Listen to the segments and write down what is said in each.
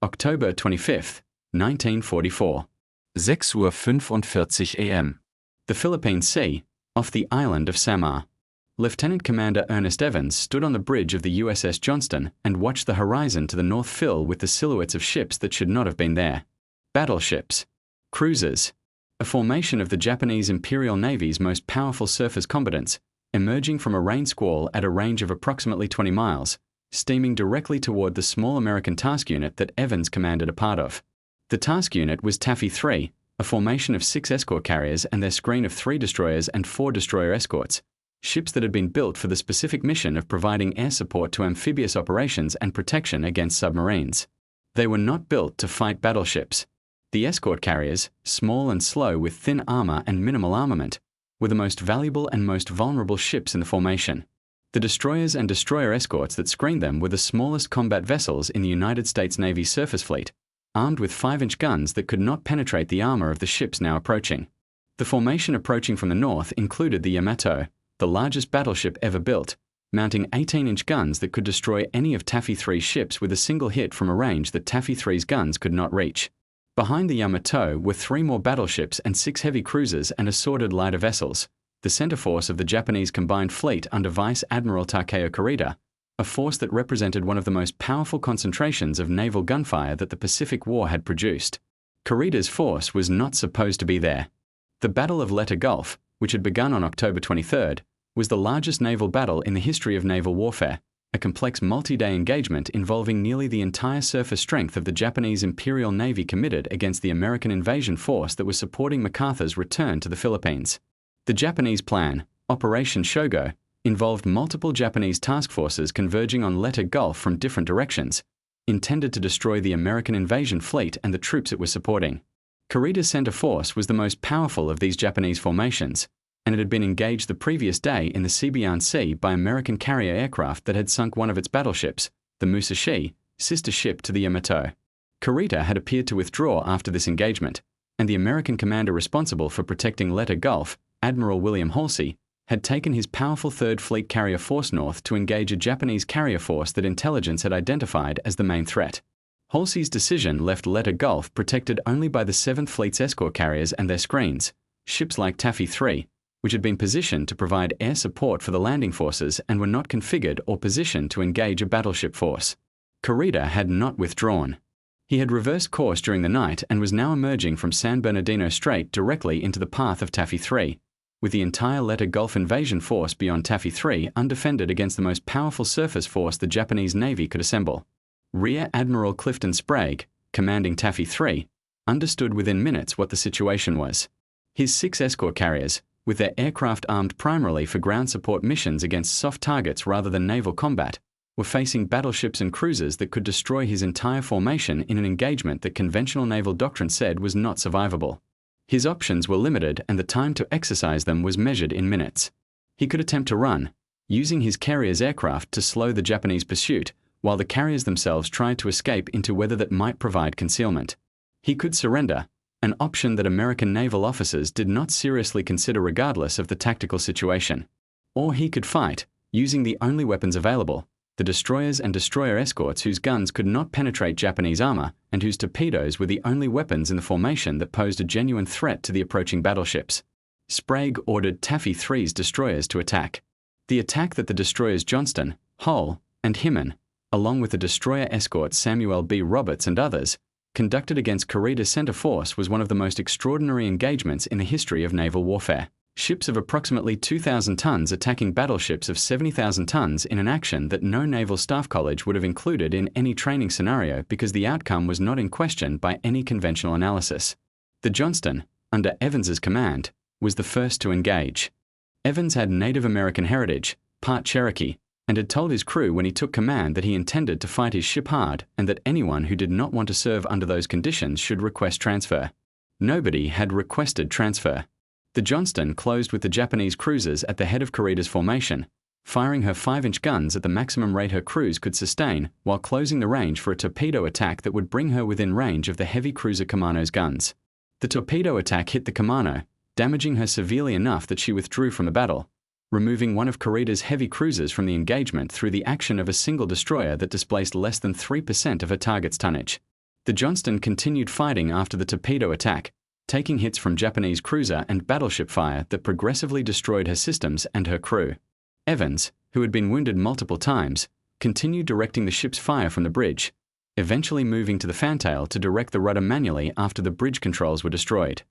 October 25, 1944. 6:45 am. The Philippine Sea, off the island of Samar. Lieutenant Commander Ernest Evans stood on the bridge of the USS Johnston and watched the horizon to the north fill with the silhouettes of ships that should not have been there. Battleships. Cruisers. A formation of the Japanese Imperial Navy's most powerful surface combatants, emerging from a rain squall at a range of approximately 20 miles, steaming directly toward the small American task unit that Evans commanded a part of. The task unit was Taffy 3, a formation of 6 escort carriers and their screen of 3 destroyers and 4 destroyer escorts, ships that had been built for the specific mission of providing air support to amphibious operations and protection against submarines. They were not built to fight battleships. The escort carriers, small and slow with thin armor and minimal armament, were the most valuable and most vulnerable ships in the formation. The destroyers and destroyer escorts that screened them were the smallest combat vessels in the United States Navy surface fleet, armed with 5-inch guns that could not penetrate the armor of the ships now approaching. The formation approaching from the north included the Yamato, the largest battleship ever built, mounting 18-inch guns that could destroy any of Taffy 3's ships with a single hit from a range that Taffy 3's guns could not reach. Behind the Yamato were 3 more battleships and 6 heavy cruisers and assorted lighter vessels, the center force of the Japanese combined fleet under Vice Admiral Takeo Kurita, a force that represented one of the most powerful concentrations of naval gunfire that the Pacific War had produced. Kurita's force was not supposed to be there. The Battle of Leyte Gulf, which had begun on October 23, was the largest naval battle in the history of naval warfare, a complex multi-day engagement involving nearly the entire surface strength of the Japanese Imperial Navy committed against the American invasion force that was supporting MacArthur's return to the Philippines. The Japanese plan, Operation Shogo, involved multiple Japanese task forces converging on Leyte Gulf from different directions, intended to destroy the American invasion fleet and the troops it was supporting. Kurita's center force was the most powerful of these Japanese formations, and it had been engaged the previous day in the Sibian Sea by American carrier aircraft that had sunk one of its battleships, the Musashi, sister ship to the Yamato. Kurita had appeared to withdraw after this engagement, and the American commander responsible for protecting Leyte Gulf, Admiral William Halsey, had taken his powerful 3rd Fleet carrier force north to engage a Japanese carrier force that intelligence had identified as the main threat. Halsey's decision left Leyte Gulf protected only by the 7th Fleet's escort carriers and their screens, ships like Taffy 3, which had been positioned to provide air support for the landing forces and were not configured or positioned to engage a battleship force. Kurita had not withdrawn. He had reversed course during the night and was now emerging from San Bernardino Strait directly into the path of Taffy 3, with the entire Leyte Gulf invasion force beyond Taffy 3 undefended against the most powerful surface force the Japanese Navy could assemble. Rear Admiral Clifton Sprague, commanding Taffy 3, understood within minutes what the situation was. His 6 escort carriers, with their aircraft armed primarily for ground support missions against soft targets rather than naval combat, were facing battleships and cruisers that could destroy his entire formation in an engagement that conventional naval doctrine said was not survivable. His options were limited and the time to exercise them was measured in minutes. He could attempt to run, using his carrier's aircraft to slow the Japanese pursuit, while the carriers themselves tried to escape into weather that might provide concealment. He could surrender, an option that American naval officers did not seriously consider regardless of the tactical situation. Or he could fight, using the only weapons available, the destroyers and destroyer escorts whose guns could not penetrate Japanese armor and whose torpedoes were the only weapons in the formation that posed a genuine threat to the approaching battleships. Sprague ordered Taffy 3's destroyers to attack. The attack that the destroyers Johnston, Hull, and Hyman, along with the destroyer escorts Samuel B. Roberts and others, conducted against Kurita's center force was one of the most extraordinary engagements in the history of naval warfare. Ships of approximately 2,000 tons attacking battleships of 70,000 tons in an action that no Naval Staff College would have included in any training scenario because the outcome was not in question by any conventional analysis. The Johnston, under Evans's command, was the first to engage. Evans had Native American heritage, part Cherokee, and had told his crew when he took command that he intended to fight his ship hard and that anyone who did not want to serve under those conditions should request transfer. Nobody had requested transfer. The Johnston closed with the Japanese cruisers at the head of Kurita's formation, firing her 5-inch guns at the maximum rate her crews could sustain while closing the range for a torpedo attack that would bring her within range of the heavy cruiser Kumano's guns. The torpedo attack hit the Kumano, damaging her severely enough that she withdrew from the battle, removing one of Kurita's heavy cruisers from the engagement through the action of a single destroyer that displaced less than 3% of her target's tonnage. The Johnston continued fighting after the torpedo attack, taking hits from Japanese cruiser and battleship fire that progressively destroyed her systems and her crew. Evans, who had been wounded multiple times, continued directing the ship's fire from the bridge, eventually moving to the fantail to direct the rudder manually after the bridge controls were destroyed.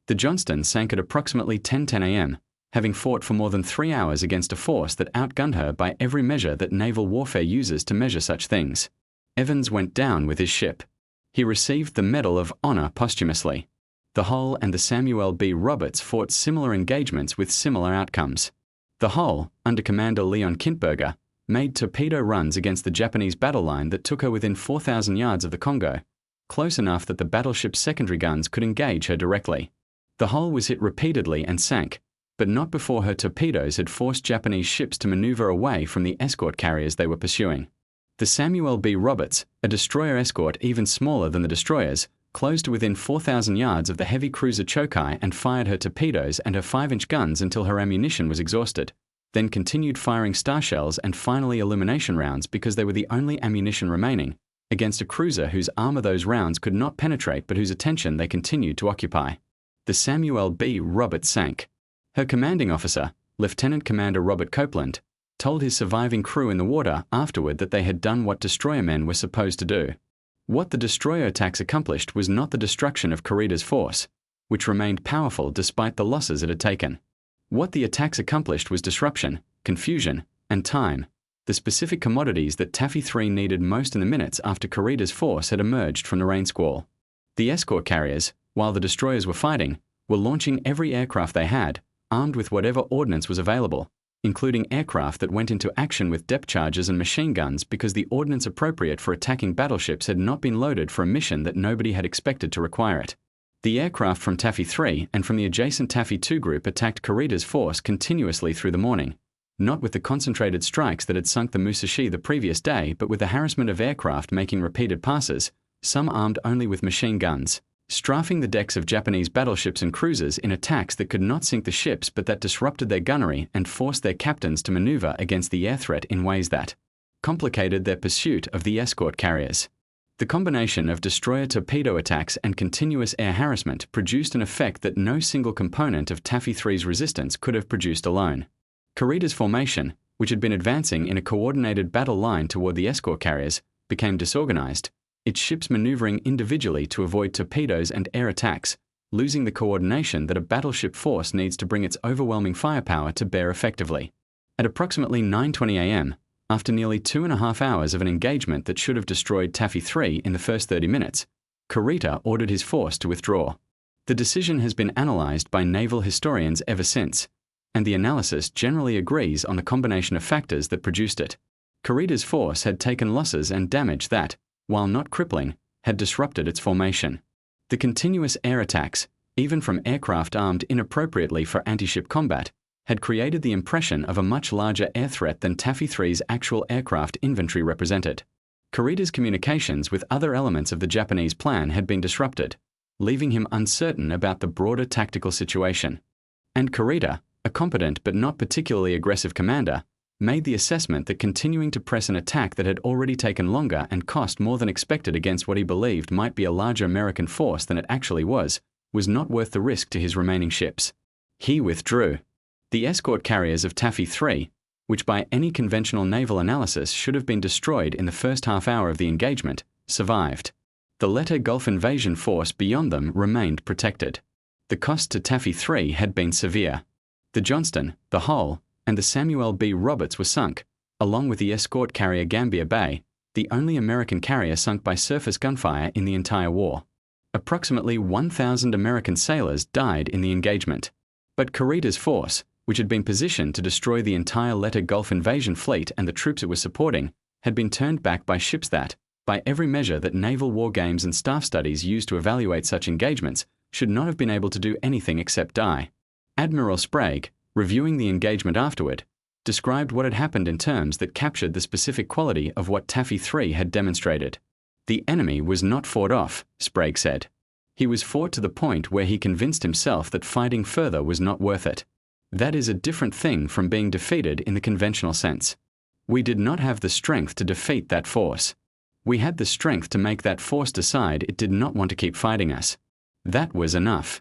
The Johnston sank at approximately 10:10 a.m., having fought for more than 3 hours against a force that outgunned her by every measure that naval warfare uses to measure such things. Evans went down with his ship. He received the Medal of Honor posthumously. The Hull and the Samuel B. Roberts fought similar engagements with similar outcomes. The Hull, under Commander Leon Kintberger, made torpedo runs against the Japanese battle line that took her within 4,000 yards of the Congo, close enough that the battleship's secondary guns could engage her directly. The Hull was hit repeatedly and sank, but not before her torpedoes had forced Japanese ships to maneuver away from the escort carriers they were pursuing. The Samuel B. Roberts, a destroyer escort even smaller than the destroyers, closed within 4,000 yards of the heavy cruiser Chokai and fired her torpedoes and her 5-inch guns until her ammunition was exhausted, then continued firing star shells and finally illumination rounds because they were the only ammunition remaining, against a cruiser whose armor those rounds could not penetrate but whose attention they continued to occupy. The Samuel B. Roberts sank. Her commanding officer, Lieutenant Commander Robert Copeland, told his surviving crew in the water afterward that they had done what destroyer men were supposed to do. What the destroyer attacks accomplished was not the destruction of Kurita's force, which remained powerful despite the losses it had taken. What the attacks accomplished was disruption, confusion, and time, the specific commodities that Taffy 3 needed most in the minutes after Kurita's force had emerged from the rain squall. The escort carriers, while the destroyers were fighting, were launching every aircraft they had, armed with whatever ordnance was available, including aircraft that went into action with depth charges and machine guns because the ordnance appropriate for attacking battleships had not been loaded for a mission that nobody had expected to require it. The aircraft from Taffy 3 and from the adjacent Taffy 2 group attacked Kurita's force continuously through the morning, not with the concentrated strikes that had sunk the Musashi the previous day, but with the harassment of aircraft making repeated passes, some armed only with machine guns, strafing the decks of Japanese battleships and cruisers in attacks that could not sink the ships but that disrupted their gunnery and forced their captains to maneuver against the air threat in ways that complicated their pursuit of the escort carriers. The combination of destroyer torpedo attacks and continuous air harassment produced an effect that no single component of Taffy 3's resistance could have produced alone. Kurita's formation, which had been advancing in a coordinated battle line toward the escort carriers, became disorganized, its ships maneuvering individually to avoid torpedoes and air attacks, losing the coordination that a battleship force needs to bring its overwhelming firepower to bear effectively. At approximately 9:20 a.m., after nearly 2.5 hours of an engagement that should have destroyed Taffy 3 in the first 30 minutes, Kurita ordered his force to withdraw. The decision has been analyzed by naval historians ever since, and the analysis generally agrees on the combination of factors that produced it. Kurita's force had taken losses and damage that, while not crippling, had disrupted its formation. The continuous air attacks, even from aircraft armed inappropriately for anti-ship combat, had created the impression of a much larger air threat than Taffy 3's actual aircraft inventory represented. Kurita's communications with other elements of the Japanese plan had been disrupted, leaving him uncertain about the broader tactical situation. And Kurita, a competent but not particularly aggressive commander, made the assessment that continuing to press an attack that had already taken longer and cost more than expected against what he believed might be a larger American force than it actually was not worth the risk to his remaining ships. He withdrew. The escort carriers of Taffy 3, which by any conventional naval analysis should have been destroyed in the first half hour of the engagement, survived. The Leyte Gulf invasion force beyond them remained protected. The cost to Taffy 3 had been severe. The Johnston, the Hull, and the Samuel B. Roberts were sunk, along with the escort carrier Gambier Bay, the only American carrier sunk by surface gunfire in the entire war. Approximately 1,000 American sailors died in the engagement. But Kurita's force, which had been positioned to destroy the entire Leyte Gulf invasion fleet and the troops it was supporting, had been turned back by ships that, by every measure that naval war games and staff studies used to evaluate such engagements, should not have been able to do anything except die. Admiral Sprague, reviewing the engagement afterward, described what had happened in terms that captured the specific quality of what Taffy 3 had demonstrated. The enemy was not fought off, Sprague said. He was fought to the point where he convinced himself that fighting further was not worth it. That is a different thing from being defeated in the conventional sense. We did not have the strength to defeat that force. We had the strength to make that force decide it did not want to keep fighting us. That was enough.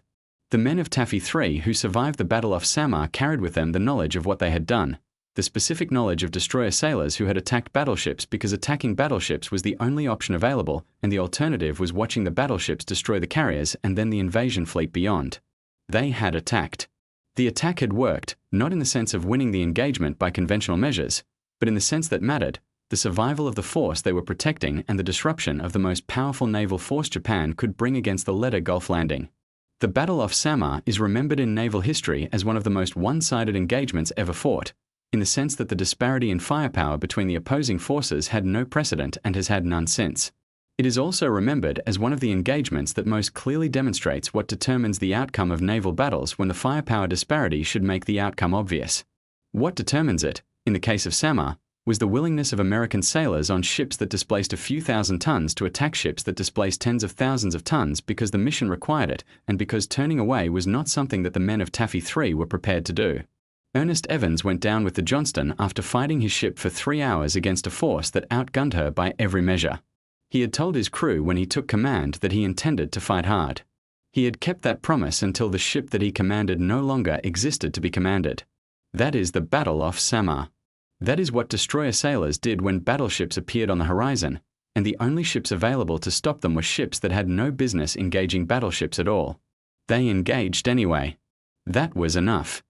The men of Taffy 3 who survived the battle off Samar carried with them the knowledge of what they had done, the specific knowledge of destroyer sailors who had attacked battleships because attacking battleships was the only option available, and the alternative was watching the battleships destroy the carriers and then the invasion fleet beyond. They had attacked. The attack had worked, not in the sense of winning the engagement by conventional measures, but in the sense that mattered, the survival of the force they were protecting and the disruption of the most powerful naval force Japan could bring against the Leyte Gulf landing. The battle off Samar is remembered in naval history as one of the most one-sided engagements ever fought, in the sense that the disparity in firepower between the opposing forces had no precedent and has had none since. It is also remembered as one of the engagements that most clearly demonstrates what determines the outcome of naval battles when the firepower disparity should make the outcome obvious. What determines it, in the case of Samar, was the willingness of American sailors on ships that displaced a few thousand tons to attack ships that displaced tens of thousands of tons because the mission required it and because turning away was not something that the men of Taffy 3 were prepared to do. Ernest Evans went down with the Johnston after fighting his ship for 3 hours against a force that outgunned her by every measure. He had told his crew when he took command that he intended to fight hard. He had kept that promise until the ship that he commanded no longer existed to be commanded. That is the battle off Samar. That is what destroyer sailors did when battleships appeared on the horizon, and the only ships available to stop them were ships that had no business engaging battleships at all. They engaged anyway. That was enough.